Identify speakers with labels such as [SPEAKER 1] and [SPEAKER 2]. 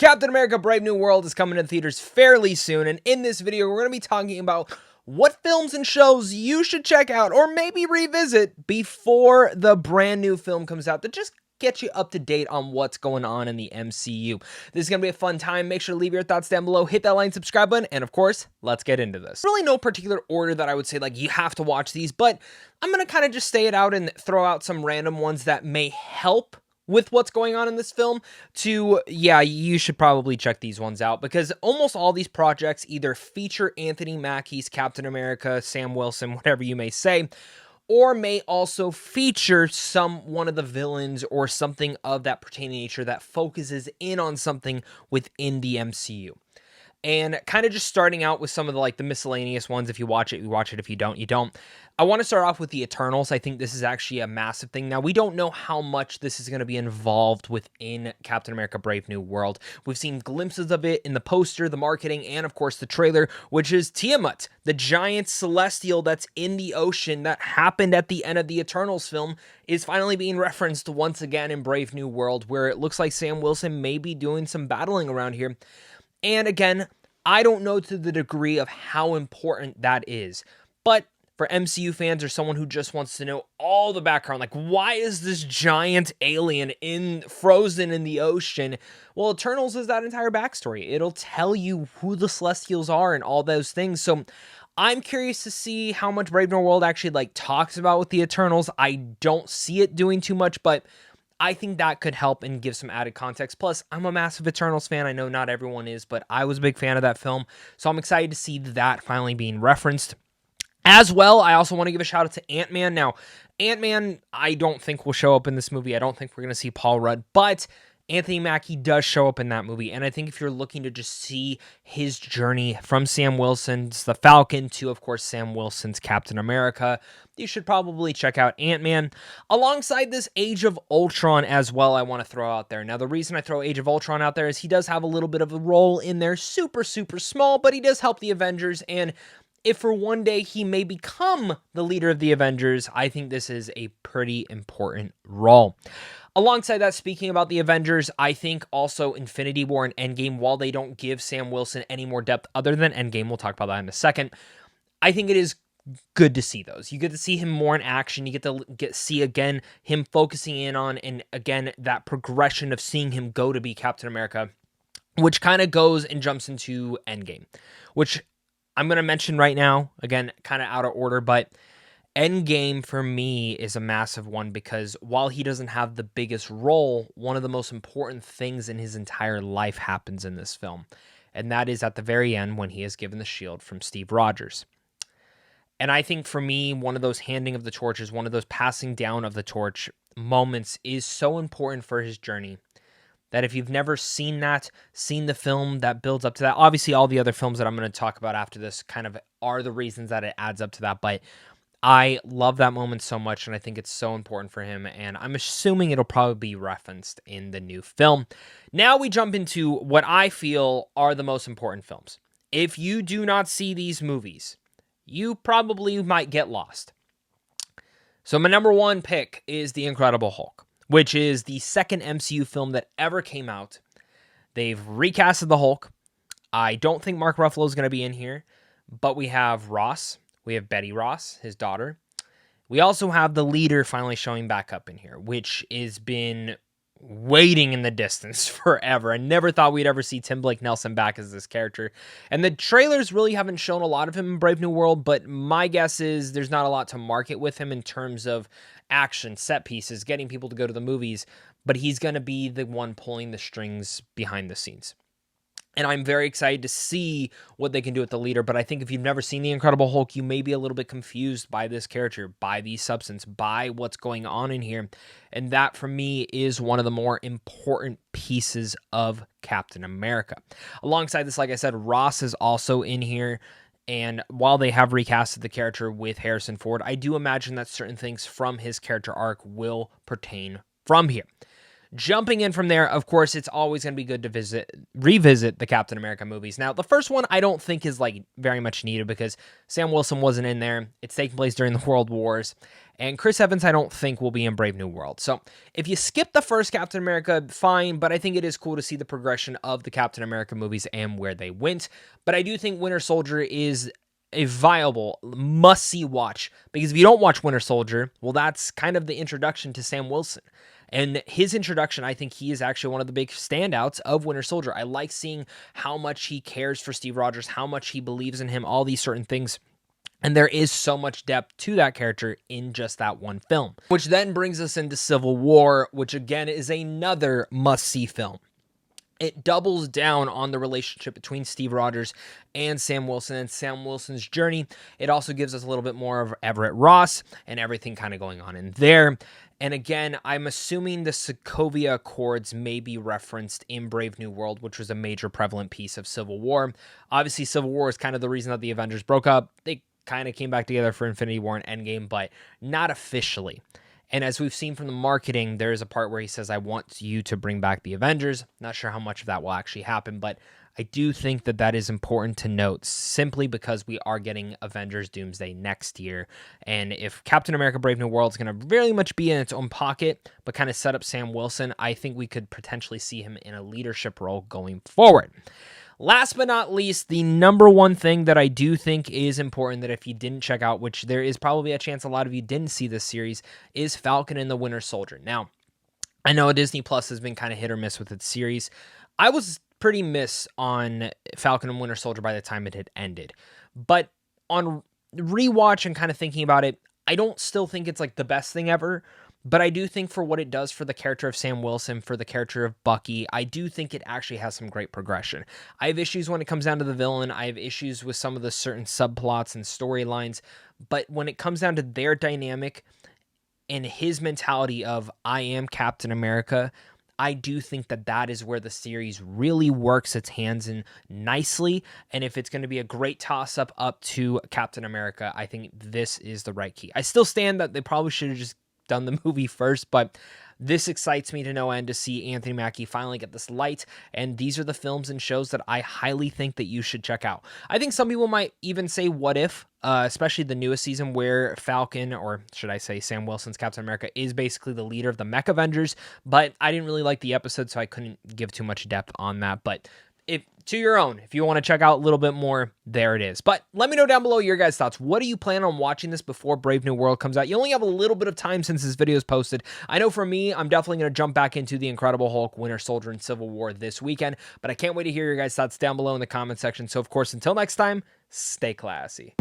[SPEAKER 1] Captain America Brave New World is coming to theaters fairly soon, and in this video, we're going to be talking about what films and shows you should check out or maybe revisit before the brand new film comes out to just get you up to date on what's going on in the MCU. This is going to be a fun time. Make sure to leave your thoughts down below, hit that like and subscribe button, and of course, let's get into this. Really no particular order that I would say like you have to watch these, but I'm going to kind of just stay it out and throw out some random ones that may help with what's going on in this film you should probably check these ones out because almost all these projects either feature Anthony Mackie's Captain America, Sam Wilson, whatever you may say, or may also feature one of the villains or something of that pertaining nature that focuses in on something within the MCU. And kind of just starting out with some of the miscellaneous ones. If you watch it, you watch it. If you don't, you don't. I want to start off with the Eternals. I think this is actually a massive thing. Now, we don't know how much this is going to be involved within Captain America Brave New World. We've seen glimpses of it in the poster, the marketing, and of course the trailer, which is Tiamat, the giant celestial that's in the ocean that happened at the end of the Eternals film, is finally being referenced once again in Brave New World, where it looks like Sam Wilson may be doing some battling around here. And again, I don't know to the degree of how important that is, but for MCU fans or someone who just wants to know all the background, like why is this giant alien frozen in the ocean? Well, Eternals is that entire backstory. It'll tell you who the Celestials are and all those things. So I'm curious to see how much Brave New World actually talks about with the Eternals. I don't see it doing too much, but I think that could help and give some added context. Plus, I'm a massive Eternals fan. I know not everyone is, but I was a big fan of that film. So I'm excited to see that finally being referenced. As well, I also want to give a shout out to Ant-Man. Now, Ant-Man, I don't think will show up in this movie. I don't think we're going to see Paul Rudd, but Anthony Mackie does show up in that movie, and I think if you're looking to just see his journey from Sam Wilson's The Falcon to, of course, Sam Wilson's Captain America, you should probably check out Ant-Man. Alongside this, Age of Ultron as well, I want to throw out there. Now, the reason I throw Age of Ultron out there is he does have a little bit of a role in there, super, super small, but he does help the Avengers, and if for one day he may become the leader of the Avengers, I think this is a pretty important role. Alongside that, speaking about the Avengers, I think also Infinity War and Endgame, while they don't give Sam Wilson any more depth other than Endgame, we'll talk about that in a second, I think it is good to see those. You get to see him more in action. You get to see, again, him focusing in on, and again, that progression of seeing him go to be Captain America, which kind of goes and jumps into Endgame, which I'm going to mention right now, again, kind of out of order, but Endgame for me is a massive one because while he doesn't have the biggest role, one of the most important things in his entire life happens in this film. And that is at the very end when he is given the shield from Steve Rogers. And I think for me, one of those handing of the torches, one of those passing down of the torch moments is so important for his journey that if you've never seen the film that builds up to that, obviously all the other films that I'm going to talk about after this kind of are the reasons that it adds up to that, but I love that moment so much, and I think it's so important for him, and I'm assuming it'll probably be referenced in the new film. Now we jump into what I feel are the most important films. If you do not see these movies, you probably might get lost. So my number one pick is The Incredible Hulk, which is the second MCU film that ever came out. They've recasted the Hulk. I don't think Mark Ruffalo is going to be in here, but we have Ross. We have Betty Ross, his daughter. We also have the leader finally showing back up in here, which has been waiting in the distance forever. I never thought we'd ever see Tim Blake Nelson back as this character. And the trailers really haven't shown a lot of him in Brave New World, but my guess is there's not a lot to market with him in terms of action, set pieces, getting people to go to the movies, but he's going to be the one pulling the strings behind the scenes. And I'm very excited to see what they can do with the leader. But I think if you've never seen The Incredible Hulk, you may be a little bit confused by this character, by the substance, by what's going on in here. And that, for me, is one of the more important pieces of Captain America. Alongside this, like I said, Ross is also in here. And while they have recasted the character with Harrison Ford, I do imagine that certain things from his character arc will pertain from here. Jumping in from there, of course, it's always going to be good to revisit the Captain America movies. Now, the first one I don't think is like very much needed because Sam Wilson wasn't in there. It's taking place during the World Wars. And Chris Evans, I don't think, will be in Brave New World. So if you skip the first Captain America, fine. But I think it is cool to see the progression of the Captain America movies and where they went. But I do think Winter Soldier is a viable must-see watch. Because if you don't watch Winter Soldier, well, that's kind of the introduction to Sam Wilson. And his introduction, I think he is actually one of the big standouts of Winter Soldier. I like seeing how much he cares for Steve Rogers, how much he believes in him, all these certain things. And there is so much depth to that character in just that one film. Which then brings us into Civil War, which again is another must-see film. It doubles down on the relationship between Steve Rogers and Sam Wilson and Sam Wilson's journey. It also gives us a little bit more of Everett Ross and everything kind of going on in there. And again, I'm assuming the Sokovia Accords may be referenced in Brave New World, which was a major prevalent piece of Civil War. Obviously, Civil War is kind of the reason that the Avengers broke up. They kind of came back together for Infinity War and Endgame, but not officially. And as we've seen from the marketing, there is a part where he says, I want you to bring back the Avengers. Not sure how much of that will actually happen, but I do think that that is important to note simply because we are getting Avengers Doomsday next year. And if Captain America Brave New World is going to very much be in its own pocket, but kind of set up Sam Wilson, I think we could potentially see him in a leadership role going forward. Last but not least, the number one thing that I do think is important that if you didn't check out, which there is probably a chance a lot of you didn't see this series, is Falcon and the Winter Soldier. Now, I know Disney Plus has been kind of hit or miss with its series. I was pretty miss on Falcon and Winter Soldier by the time it had ended. But on rewatch and kind of thinking about it, I don't still think it's like the best thing ever. But I do think for what it does for the character of Sam Wilson, for the character of Bucky, I do think it actually has some great progression. I have issues when it comes down to the villain. I have issues with some of the certain subplots and storylines. But when it comes down to their dynamic and his mentality of, I am Captain America, I do think that that is where the series really works its hands in nicely. And if it's going to be a great toss-up up to Captain America, I think this is the right key. I still stand that they probably should have just done the movie first, but this excites me to no end to see Anthony Mackie finally get this light, and these are the films and shows that I highly think that you should check out. I think some people might even say what if, especially the newest season where Falcon, or should I say Sam Wilson's Captain America, is basically the leader of the Mech Avengers, but I didn't really like the episode, so I couldn't give too much depth on that, but to your own, if you want to check out a little bit more, there it is. But let me know down below your guys' thoughts. What do you plan on watching this before Brave New World comes out? You only have a little bit of time since this video is posted. I know for me, I'm definitely going to jump back into The Incredible Hulk, Winter Soldier, and Civil War this weekend, but I can't wait to hear your guys' thoughts down below in the comment section. So of course, until next time, stay classy.